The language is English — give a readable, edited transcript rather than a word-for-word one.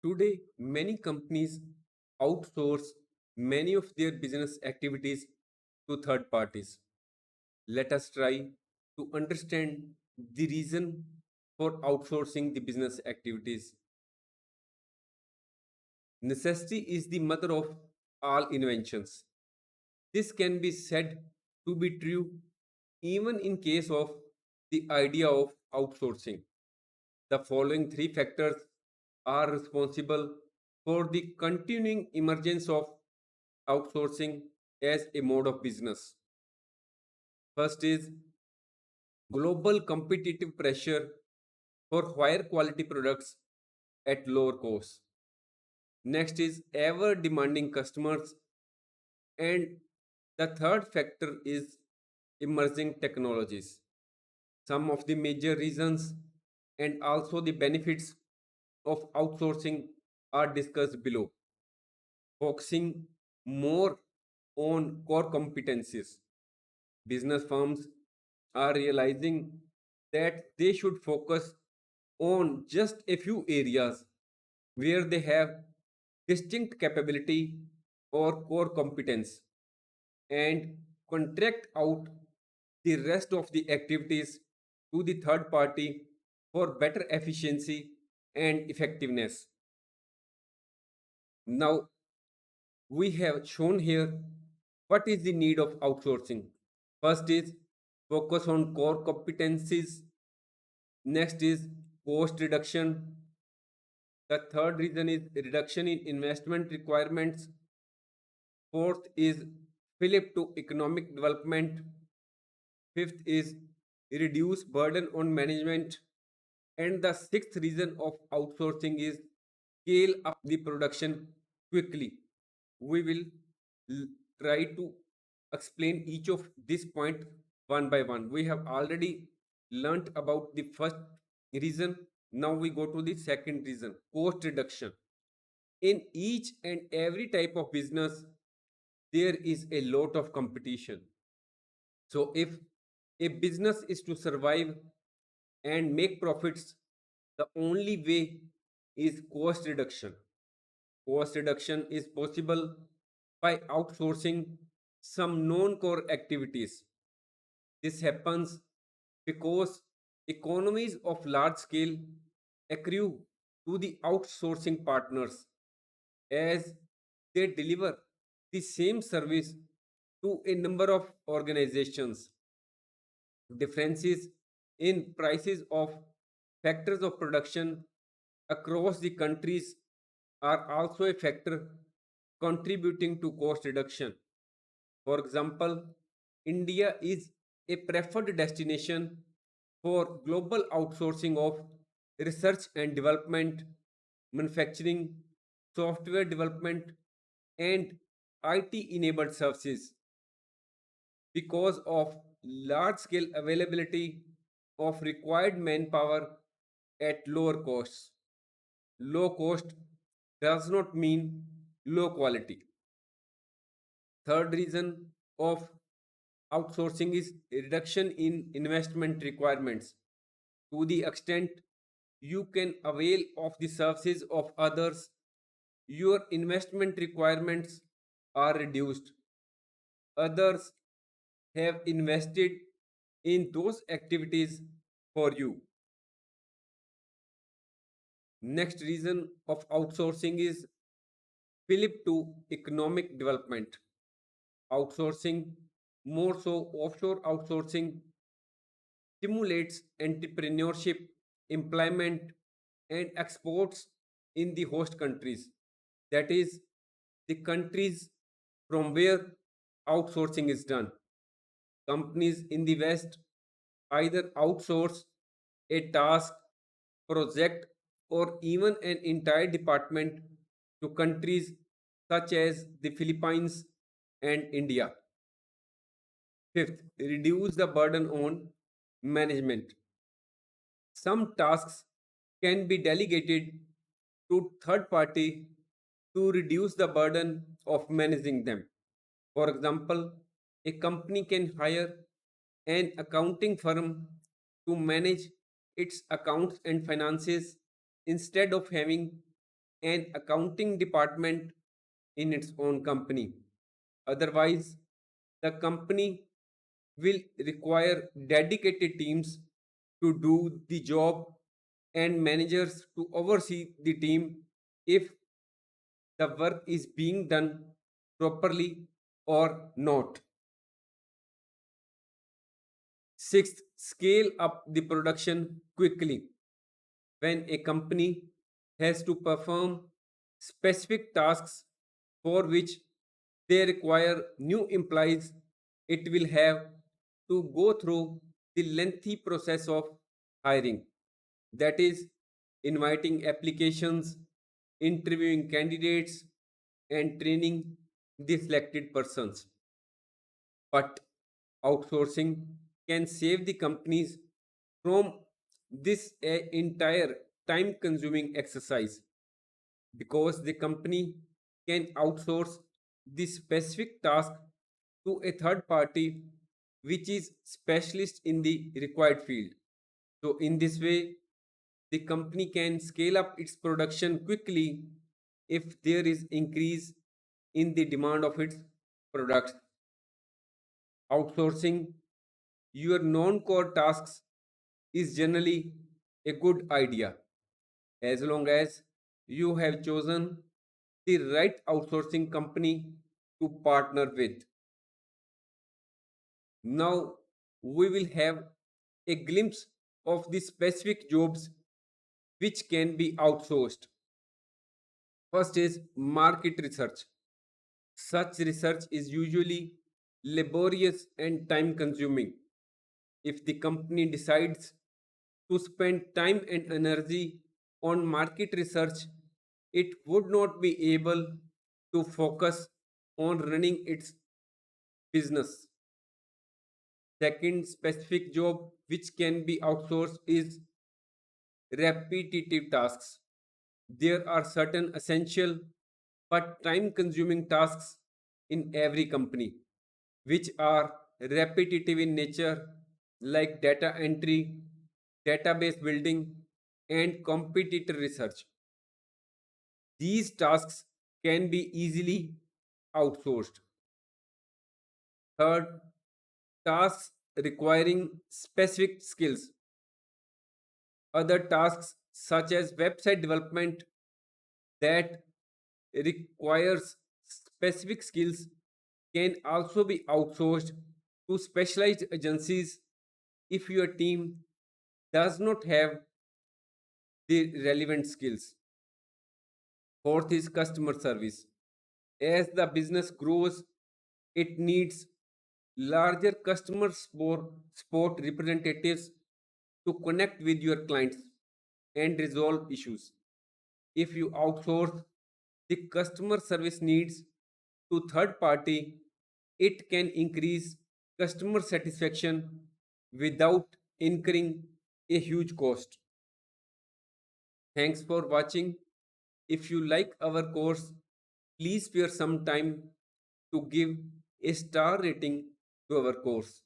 Today, many companies outsource many of their business activities to third parties. Let us try to understand the reason for outsourcing the business activities. Necessity is the mother of all inventions. This can be said to be true even in case of the idea of outsourcing. The following three factors are responsible for the continuing emergence of outsourcing as a mode of business. First is global competitive pressure for higher quality products at lower costs. Next is ever demanding customers. And the third factor is emerging technologies. Some of the major reasons and also the benefits of outsourcing are discussed below, focusing more on core competencies. Business firms are realizing that they should focus on just a few areas where they have distinct capability or core competence and contract out the rest of the activities to the third party for better efficiency and effectiveness. Now, we have shown here what is the need of outsourcing. First is focus on core competencies. Next is cost reduction. The third reason is reduction in investment requirements. Fourth is flip to economic development. Fifth is reduce burden on management. And the sixth reason of outsourcing is scale up the production quickly. We will l- try to explain each of this point one by one. We have already learnt about the first reason. Now we go to the second reason, cost reduction. In each and every type of business, there is a lot of competition. So if a business is to survive and make profits, the only way is cost reduction. Cost reduction is possible by outsourcing some non core activities. This happens because economies of large scale accrue to the outsourcing partners as they deliver the same service to a number of organizations. Differences in prices of factors of production across the countries are also a factor contributing to cost reduction. For example, India is a preferred destination for global outsourcing of research and development, manufacturing, software development, and IT enabled services because of large scale availability of required manpower at lower costs. Low cost does not mean low quality. Third reason of outsourcing is reduction in investment requirements. To the extent you can avail of the services of others, your investment requirements are reduced. Others have invested in those activities for you. Next reason of outsourcing is flip to economic development. Outsourcing, more so offshore outsourcing, stimulates entrepreneurship, employment, and exports in the host countries. That is, the countries from where outsourcing is done. Companies in the West either outsource a task, project, or even an entire department to countries such as the Philippines and India. Fifth, reduce the burden on management. Some tasks can be delegated to third party to reduce the burden of managing them. For example, a company can hire an accounting firm to manage its accounts and finances instead of having an accounting department in its own company. Otherwise, the company will require dedicated teams to do the job and managers to oversee the team if the work is being done properly or not. Sixth, scale up the production quickly. When a company has to perform specific tasks for which they require new employees, it will have to go through the lengthy process of hiring. That is, inviting applications, interviewing candidates, and training the selected persons. But outsourcing can save the companies from this entire time consuming exercise because the company can outsource the specific task to a third party which is specialist in the required field. So in this way the company can scale up its production quickly if there is increase in the demand of its products. Outsourcing your non-core tasks is generally a good idea as long as you have chosen the right outsourcing company to partner with. Now we will have a glimpse of the specific jobs which can be outsourced. First is market research. Such research is usually laborious and time consuming. If the company decides to spend time and energy on market research, it would not be able to focus on running its business. Second specific job which can be outsourced is repetitive tasks. There are certain essential but time consuming tasks in every company which are repetitive in nature, like data entry, database building, and competitor research. These tasks can be easily outsourced. Third, tasks requiring specific skills. Other tasks such as website development that requires specific skills can also be outsourced to specialized agencies if your team does not have the relevant skills. Fourth is customer service. As the business grows, it needs larger customer support representatives to connect with your clients and resolve issues. If you outsource the customer service needs to third party, it can increase customer satisfaction without incurring a huge cost. Thanks for watching. If you like our course, please spare some time to give a star rating to our course.